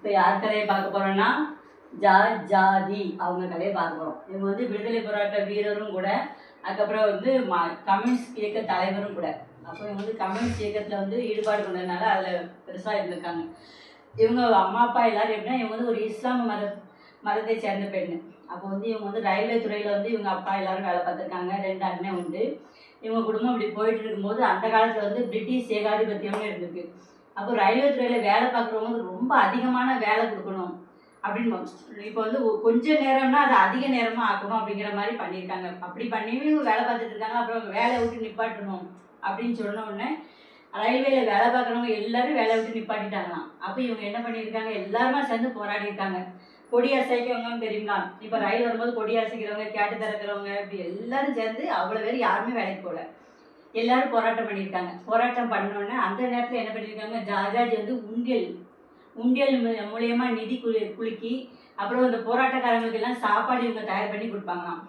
இப்போ யார் கதையை பார்க்க போகிறோன்னா ஜாதி அவங்க கதையை பார்க்க போகிறோம். இவங்க வந்து விடுதலை போராட்ட வீரரும் கூட, அதுக்கப்புறம் வந்து கம்யூனிஸ்ட் இயக்க தலைவரும் கூட. அப்போ இவங்க வந்து கம்யூனிஸ்ட் இயக்கத்தில் வந்து ஈடுபாடு கொண்டதுனால அதில் பெருசாக இருந்திருக்காங்க. இவங்க அம்மா அப்பா எல்லோரும் எப்படின்னா, இவங்க வந்து ஒரு இஸ்லாம் மதத்தை சேர்ந்த பெண்ணு. அப்போ வந்து இவங்க வந்து ரயில்வே துறையில் வந்து இவங்க அப்பா எல்லோரும் வேலை பார்த்துருக்காங்க. 2 அண்ணன் உண்டு. இவங்க குடும்பம் இப்படி போயிட்டு இருக்கும்போது அந்த காலத்தில் வந்து பிரிட்டிஷ் ஏகாதிபத்தியம்னு இருந்திருக்கு. அப்போ ரயில்வே துறையில் வேலை பார்க்குறவங்க ரொம்ப அதிகமான வேலை கொடுக்கணும் அப்படின்னு, இப்போ வந்து கொஞ்சம் நேரம்னா அது அதிக நேரமாக ஆக்கணும் அப்படிங்கிற மாதிரி பண்ணியிருக்காங்க. அப்படி பண்ணியும் இவங்க வேலை பார்த்துட்டு இருக்காங்க. அப்புறம் வேலையை விட்டு நிப்பாட்டணும் அப்படின்னு சொன்ன உடனே ரயில்வேல வேலை பார்க்குறவங்க எல்லாரும் வேலையை விட்டு நிப்பாட்டிட்டாங்களாம். அப்போ இவங்க என்ன பண்ணியிருக்காங்க, எல்லாருமே சேர்ந்து போராடி இருக்காங்க. கொடி அசைக்கிறவங்கன்னு தெரியுங்களா, இப்போ ரயில் வரும்போது கொடி அசைக்கிறவங்க, கேட்டு திறக்கிறவங்க, இப்படி எல்லாரும் சேர்ந்து அவ்வளோ பேர் யாருமே வேலைக்கு போகல, எல்லாரும் போராட்டம் பண்ணியிருக்காங்க. போராட்டம் பண்ணோன்னே அந்த நேரத்தில் என்ன பண்ணியிருக்காங்க, ஜார்ஜ் வந்து உண்டியல் மூலியமா நிதி குலுக்கி, அப்புறம் இந்த போராட்டக்காரங்களுக்கு எல்லாம் சாப்பாடு இவங்க தயார் பண்ணி கொடுப்பாங்களாம்.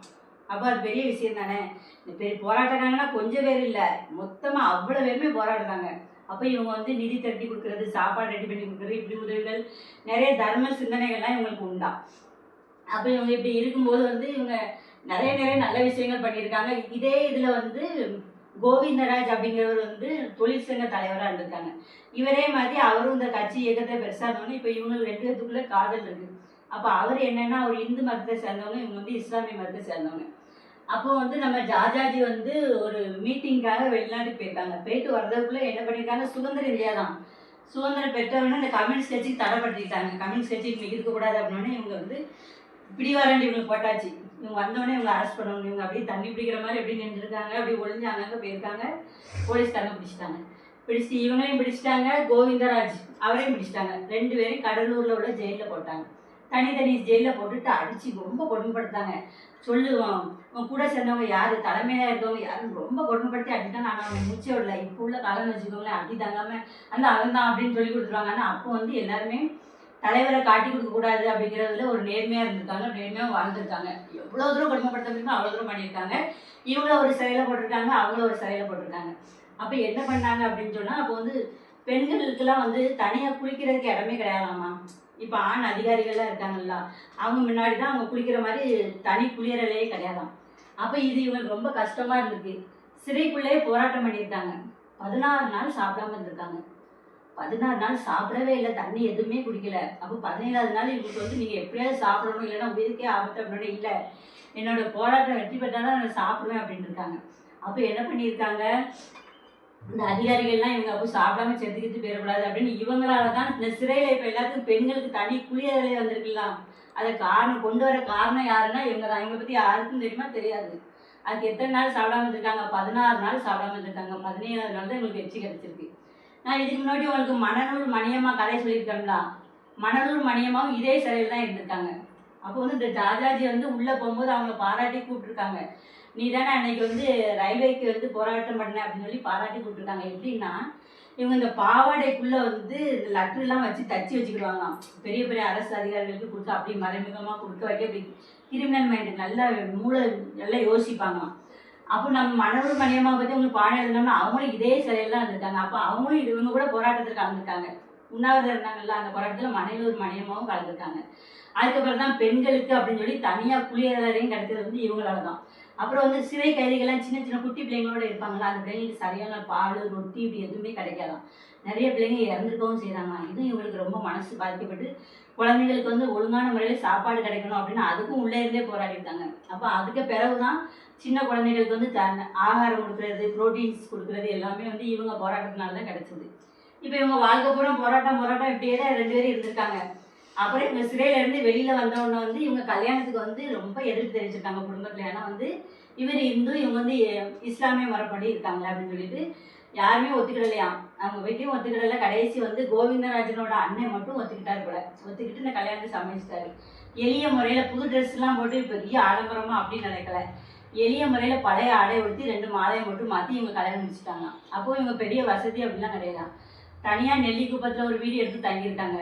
அப்போ அது பெரிய விஷயம் தானே. இந்த பெரிய போராட்டக்காரங்கன்னா கொஞ்சம் பேர் இல்லை, மொத்தமாக அவ்வளோ பேருமே போராடுறாங்க. அப்போ இவங்க வந்து நிதி திரட்டி கொடுக்குறது, சாப்பாடு ரெடி பண்ணி கொடுக்குறது, இப்படி உதவிகள், நிறைய தர்ம சிந்தனைகள்லாம் இவங்களுக்கு உண்டா. அப்போ இவங்க இப்படி இருக்கும்போது வந்து இவங்க நிறைய நல்ல விஷயங்கள் பண்ணியிருக்காங்க. இதே இதில் வந்து கோவிந்தராஜ் அப்படிங்கிறவர் வந்து தொழிற்சங்க தலைவராக இருந்திருக்காங்க. இவரே மாதிரி அவரும் இந்த கட்சி இயக்கத்தை பெருசாக இருந்தவங்க. இப்போ இவங்களுக்கு 2 பேத்துக்குள்ளே காதல் இருக்குது. அப்போ அவர் என்னென்னா, அவர் இந்து மதத்தை சேர்ந்தவங்க, இவங்க வந்து இஸ்லாமிய மதத்தை சேர்ந்தவங்க. அப்போ வந்து நம்ம ஜார்ஜ் வந்து ஒரு மீட்டிங்காக வெளிநாட்டுக்கு போயிருக்காங்க. போயிட்டு வர்றதுக்குள்ளே என்ன பண்ணியிருக்காங்க, சுதந்திர இந்தியா தான், சுதந்திரம் பெற்றவொடனே இந்த கம்யூனிஸ்ட் கட்சிக்கு தடைப்படுத்திட்டாங்க. கம்யூனிஸ்ட் கட்சி இவங்க இருக்கக்கூடாது அப்படின்னோடனே இவங்க வந்து பிடிவாரண்டி இவங்களுக்கு போட்டாச்சு. இவங்க வந்தோடனே இவங்க அரெஸ்ட் பண்ணணும். இவங்க அப்படியே தண்ணி பிடிக்கிற மாதிரி எப்படி நின்றுருக்காங்க, அப்படி ஒளிஞ்சு அங்கங்கே போயிருக்காங்க. போலீஸ்காரங்க பிடிச்சிட்டாங்க. பிடிச்சிட்டு இவங்களையும் பிடிச்சிட்டாங்க, கோவிந்தராஜ் அவரையும் பிடிச்சிட்டாங்க. 2 பேரையும் கடலூரில் உள்ள ஜெயிலில் போட்டாங்க. தனி ஜெயிலில் போட்டுட்டு அடித்து ரொம்ப கொடுமைப்படுத்தாங்க. சொல்லுவோம் உன் கூட சேர்ந்தவங்க யார், தலைமையாக இருக்கவங்க யாருன்னு ரொம்ப கொடுமைப்படுத்தி அடித்தாங்க. ஆனால் அவங்க மூச்சே விடல. இப்போ உள்ள காலம் வச்சுக்கோங்களேன், அடி தாங்காமல் அந்த அவன் தான் அப்படின்னு சொல்லி கொடுத்துருவாங்க. ஆனால் அப்போ வந்து எல்லாருமே தலைவரை காட்டி கொடுக்கக்கூடாது அப்படிங்கிறதுல ஒரு நேர்மையாக இருந்திருக்காங்க, நேர்மையாக வாழ்ந்துருக்காங்க. எவ்வளோ தூரம் கொடுமைப்படுத்த முடியுமோ அவ்வளோ தூரம் பண்ணியிருக்காங்க. இவங்கள ஒரு சிறையில் போட்டிருக்காங்க, அவங்கள ஒரு சிறையில் போட்டிருக்காங்க. அப்போ என்ன பண்ணாங்க அப்படின்னு சொன்னால், அப்போ வந்து பெண்களுக்கெல்லாம் வந்து தனியாக குளிக்கிறதுக்கு இடமே கிடையாதாம்மா. இப்போ ஆண் அதிகாரிகள்லாம் இருக்காங்கல்ல, அவங்க முன்னாடி தான் அவங்க குளிக்கிற மாதிரி தனி குளியறலையே கிடையாதாம். அப்போ இது இவங்களுக்கு ரொம்ப கஷ்டமாக இருந்திருக்கு. சிறைக்குள்ளேயே போராட்டம் பண்ணியிருக்காங்க. 16 நாள் சாப்பிடாம இருந்திருக்காங்க. 16 நாள் சாப்பிடவே இல்லை, தண்ணி எதுவுமே குடிக்கல. அப்போ 17ஆவது நாள் இவங்களுக்கு வந்து நீங்கள் எப்படியாவது சாப்பிடணும், இல்லைன்னா உயிருக்கே ஆபத்து அப்படின்னு, இல்லை என்னோட போராட்டம் வெற்றி பெற்றாலும் நான் சாப்பிடுவேன் அப்படின்னு இருக்காங்க. அப்போ என்ன பண்ணியிருக்காங்க, இந்த அதிகாரிகள்லாம் இவங்க அப்போ சாப்பிடாம செத்துக்கிட்டு போயிடக்கூடாது அப்படின்னு இவங்களால தான் இந்த சிறையில் இப்போ எல்லாத்துக்கும் பெண்களுக்கு தனி குளியலே வந்திருக்கலாம். அதை கொண்டு வர காரணம் யாருன்னா இவங்க தான். இவங்க பற்றி யாருக்கும் தெரியுமா, தெரியாது. அதுக்கு எத்தனை நாள் சாப்பிடாம இருந்திருக்காங்க, 16 நாள் சாப்பிடாம இருந்திருக்காங்க. 17ஆவது நாள் தான் இவங்களுக்கு வெற்றி கிடைச்சிருக்கு. நான் இதுக்கு முன்னாடி உங்களுக்கு மணலூர் மணியம்மா கதை சொல்லியிருக்கேன்ல, மணலூர் மணியம்மாவும் இதே சிறையில் தான் இருந்திருக்காங்க. அப்போ வந்து இந்த ஜார்ஜ் வந்து உள்ளே போகும்போது அவங்க பாராட்டி கூப்பிட்டுருக்காங்க. நீ தானே அன்னைக்கு வந்து ரயில்வேக்கு வந்து போராட்டம் பண்ண அப்படின்னு சொல்லி பாராட்டி கூப்பிட்டுருக்காங்க. எப்படின்னா, இவங்க இந்த பாவாடைக்குள்ளே வந்து இந்த லட்டுலாம் வச்சு தச்சு வச்சுக்கிடுவாங்களாம். பெரிய பெரிய அரசு அதிகாரிகளுக்கு கொடுத்து அப்படி மறைமுகமாக கொடுக்க வைக்க, அப்படி கிரிமினல் மைண்டு நல்லா மூளை நல்லா யோசிப்பாங்களாம். அப்போ நம்ம மணலூர் மணியம்மா பற்றி உங்களுக்கு பாடம் எழுதினோம்னா அவங்களும் இதே சிலையில் தான் இருந்திருக்காங்க. அப்போ அவங்களும் இவங்க கூட போராட்டத்தில் கலந்துருக்காங்க. உண்ணாவிரதம் இருந்தாங்கல்ல, அந்த போராட்டத்தில் மணலூர் மணியம்மாவும் கலந்துருக்காங்க. அதுக்கப்புறம் தான் பெண்களுக்கு அப்படின்னு சொல்லி தனியாக குளியலறையும் கிடைச்சது வந்து இவங்களால தான். அப்புறம் வந்து சிறை கைதிகள்லாம் சின்ன குட்டி பிள்ளைங்களோட இருப்பாங்களா, அந்த பிள்ளைங்களுக்கு சரியான பால் ரொட்டி இப்படி எதுவுமே கிடைக்காதான். நிறைய பிள்ளைங்க இறந்துருக்கவும் செய்கிறாங்க. இதுவும் இவங்களுக்கு ரொம்ப மனசு பாதிக்கப்பட்டு குழந்தைங்களுக்கு வந்து ஒழுங்கான முறையில் சாப்பாடு கிடைக்கணும் அப்படின்னு அதுக்கும் உள்ளே இருந்தே போராடிட்டாங்க. அப்போ அதுக்கு பிறகு தான் சின்ன குழந்தைங்களுக்கு வந்து ஆகாரம் கொடுக்குறது, ப்ரோட்டீன்ஸ் கொடுக்குறது எல்லாமே வந்து இவங்க போராட்டத்தினால தான் கிடைச்சிது. இப்போ இவங்க வாழ்க்கை பூரா போராட்டம் இப்படியே தான் 2 பேரும் இருந்திருக்காங்க. அப்புறம் இவங்க சிறையிலேருந்து வெளியில் வந்தவொடனே வந்து இவங்க கல்யாணத்துக்கு வந்து ரொம்ப எதிர்ப்பு தெரிவிச்சிருக்காங்க குடும்பத்தில். ஏன்னா வந்து இவர் இந்து, இவங்க வந்து இஸ்லாமிய முறைப்படி இருக்காங்களே அப்படின்னு சொல்லிட்டு யாருமே ஒத்துக்கிடலையாம். அவங்க வீட்டையும் ஒத்துக்கிடலை. கடைசி வந்து கோவிந்தராஜனோட அண்ணன் மட்டும் ஒத்துக்கிட்டார் போல. ஒத்துக்கிட்டு இந்த கல்யாணத்தை சமைச்சிட்டாரு. எளிய முறையில் புது ட்ரெஸ்லாம் போட்டு பெரிய ஆடம்பரமாக அப்படின்னு நடக்கலை. எளிய முறையில் பழைய ஆடை உடுத்தி 2 மாலையை மட்டும் மாற்றி இவங்க கல்யாணம் முடிச்சுட்டாங்க. அப்போது இவங்க பெரிய வசதி அப்படிலாம் கிடையாது. தனியாக நெல்லிக்குப்பத்தில் ஒரு வீடு எடுத்து தங்கியிருக்காங்க.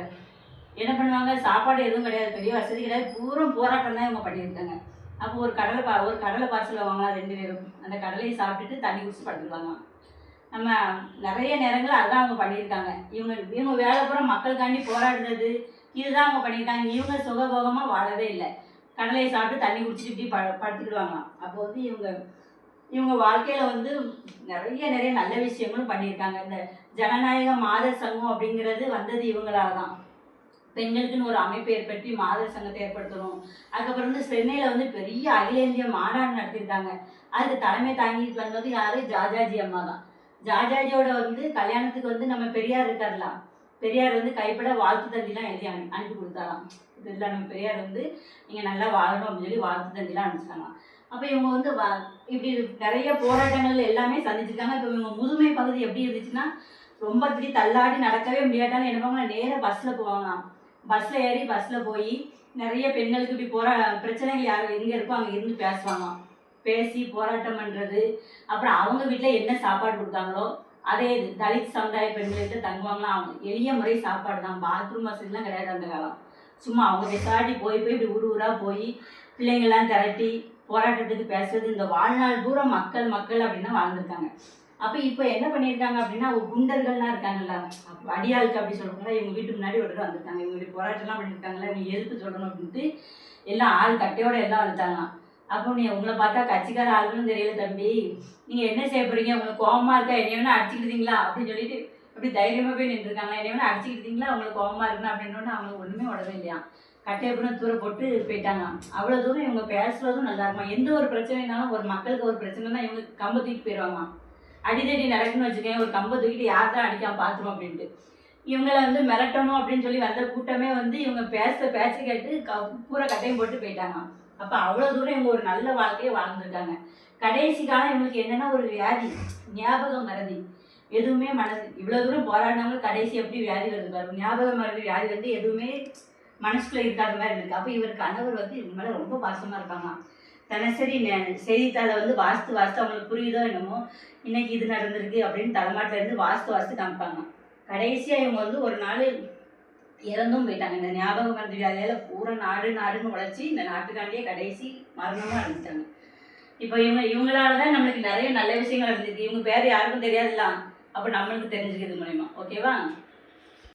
என்ன பண்ணுவாங்க, சாப்பாடு எதுவும் கிடையாது, பெரிய வசதி கிடையாது, பூரா போராட்டம் தான் இவங்க பண்ணியிருக்காங்க. அப்போ ஒரு கடலை பார்சல் வாங்கலாம் 2 பேரும். அந்த கடலையை சாப்பிட்டுட்டு தண்ணி குடிச்சு படுத்துருவாங்க. நம்ம நிறைய நேரங்கள் அதான் அவங்க பண்ணியிருக்காங்க. இவங்க வேலை பூரா மக்களுக்காண்டி போராடுறது, இதுதான் அவங்க பண்ணியிருக்காங்க. இவங்க சுகபோகமாக வாழவே இல்லை. கடலையை சாப்பிட்டு தண்ணி குடிச்சிட்டு இப்படி படுத்துக்கிடுவாங்களாம். அப்போ வந்து இவங்க வாழ்க்கையில் வந்து நிறைய நல்ல விஷயங்களும் பண்ணியிருக்காங்க. இந்த ஜனநாயக மாதர் சங்கம் அப்படிங்கிறது வந்தது இவங்களால தான். பெண்களுக்குன்னு ஒரு அமைப்பு ஏற்படுத்தி மாதர் சங்கத்தை ஏற்படுத்தணும். அதுக்கப்புறம் வந்து சென்னையில் வந்து பெரிய அகில இந்திய மாநாடு நடத்தியிருக்காங்க. அதுக்கு தலைமை தாங்கிட்டு வந்தது யார்? ஜாஜாஜி அம்மா தான். ஜாஜாஜியோட வந்து கல்யாணத்துக்கு வந்து நம்ம பெரியார் இருக்கார்லாம், பெரியார் வந்து கைப்பட வாழ்த்து தந்திலாம் எழுதி அனுப்பி கொடுத்தாராம். இதெல்லாம் நம்ம பெரியார் வந்து நீங்கள் நல்லா வாழணும் அப்படின்னு சொல்லி வாழ்த்து தந்திலாம் அனுப்பிச்சிட்டாங்களாம். அப்போ இவங்க வந்து இப்படி நிறைய போராட்டங்கள் எல்லாமே சந்திச்சிருக்காங்க. இப்போ இவங்க முதுமை பகுதி எப்படி இருந்துச்சுன்னா, ரொம்ப இப்படி தள்ளாடி நடக்கவே முடியாட்டாலும் என்ன பண்ணுவாங்க, நேராக பஸ்ஸில் போவாங்களாம். பஸ்ஸில் ஏறி பஸ்ஸில் போய் நிறைய பெண்களுக்கு இப்படி பிரச்சனைகள் யார் எங்கே இருக்கோ அங்கே இருந்து பேசுவாங்களாம். பேசி போராட்டம் பண்ணுறது. அப்புறம் அவங்க வீட்டில் என்ன சாப்பாடு கொடுத்தாங்களோ அதே தலித் சமுதாய பெண்கள்கிட்ட தங்குவாங்களாம். அவங்க எளிய முறை சாப்பாடு தான், பாத்ரூம் வசதிலாம் கிடையாது அந்த காலம். சும்மா அவங்க விசாடி போய் இப்படி ஊராக போய் பிள்ளைங்கள்லாம் திரட்டி போராட்டத்துக்கு பேசுறது. இந்த வாழ்நாள் பூரா மக்கள் அப்படின்னு வாழ்ந்துருக்காங்க. அப்போ இப்போ என்ன பண்ணியிருக்காங்க அப்படின்னா, குண்டர்கள்லாம் இருக்காங்கல்ல, அடியாளுக்கு அப்படி சொல்கிறாங்களா, இவங்க வீட்டு முன்னாடி ஒரு தடவை வந்திருக்காங்க. இவங்க இப்படி போராட்டம்லாம் பண்ணியிருக்காங்களா, இவங்க எதுக்கு சொல்லணும் அப்படின்ட்டு எல்லாம் ஆள் கட்டையோட எல்லாம் வந்துட்டாங்களாம். அப்போ உங்களை பார்த்தா கட்சிக்கார ஆளுங்களும் தெரியல தம்பி, நீங்கள் என்ன செய்ய போகிறீங்க, உங்களுக்கு கோபமாக இருக்கா, என்னை வேணா அடிச்சுக்கிட்டீங்களா அப்படின்னு சொல்லிட்டு அப்படி தைரியமாக போய் நின்றுருக்காங்க. என்னை வேணா அடிச்சுக்கிட்டீங்களா, உங்களுக்கு கோபமாக இருக்குன்னு அப்படின்னோன்னு அவங்களுக்கு ஒன்றுமே உடவே இல்லையா. கட்டையப்புறம் தூரம் போட்டு போயிட்டாங்க. அவ்வளோ தூரம் இவங்க பேசுறதும் நல்லா இருக்குமா. எந்த ஒரு பிரச்சனைனாலும் ஒரு மக்களுக்கு ஒரு பிரச்சனைனா இவங்க கம்பை தூக்கிட்டு போயிடுவாங்க. அடிதடி நடக்குன்னு வச்சுக்கேன், ஒரு கம்பை தூக்கிட்டு யார் தான் அடிக்காம பார்த்துரும் அப்படின்ட்டு. இவங்களை வந்து மிரட்டணும் அப்படின்னு சொல்லி வந்த கூட்டமே வந்து இவங்க பேச்சை கேட்டு பூரா கட்டையும் போட்டு போயிட்டாங்க. அப்போ அவ்வளோ தூரம் இவங்க ஒரு நல்ல வாழ்க்கையை வாழ்ந்துருக்காங்க. கடைசி காலம் இவங்களுக்கு என்னென்னா ஒரு வியாதி, ஞாபகம் மறதி. எதுவுமே இவ்வளோ தூரம் போராடினவங்க கடைசி எப்படி வியாதி வருது பாருங்க. ஞாபகம் மறதி வியாதி வந்து எதுவுமே மனசுக்குள்ளே இருக்காத மாதிரி இருக்குது. அப்போ இவர் கணவர் வந்து இவங்க மேலே ரொம்ப பாசமாக இருக்காங்க. தினசரி செய்தித்தாளை வந்து வாசித்து அவங்களுக்கு புரியுதோ என்னமோ, இன்னைக்கு இது நடந்திருக்கு அப்படின்னு தலைமாட்டில் இருந்து வாசித்து காமிப்பாங்க. கடைசியாக இவங்க வந்து ஒரு நாள் இறந்தும் போயிட்டாங்க. இந்த ஞாபகம் மறதி வியாதியால் பூரா நாடுன்னு உழைச்சி இந்த நாட்டுக்காண்டியே கடைசி மரணமாக அடைஞ்சிட்டாங்க. இப்போ இவங்களால தான் நம்மளுக்கு நிறைய நல்ல விஷயங்கள் நடந்திருக்கு. இவங்க பேர் யாருக்கும் தெரியாதுல்ல, அப்போ நம்மளுக்கு தெரிஞ்சுக்கிறது மூலயமா. ஓகேவா?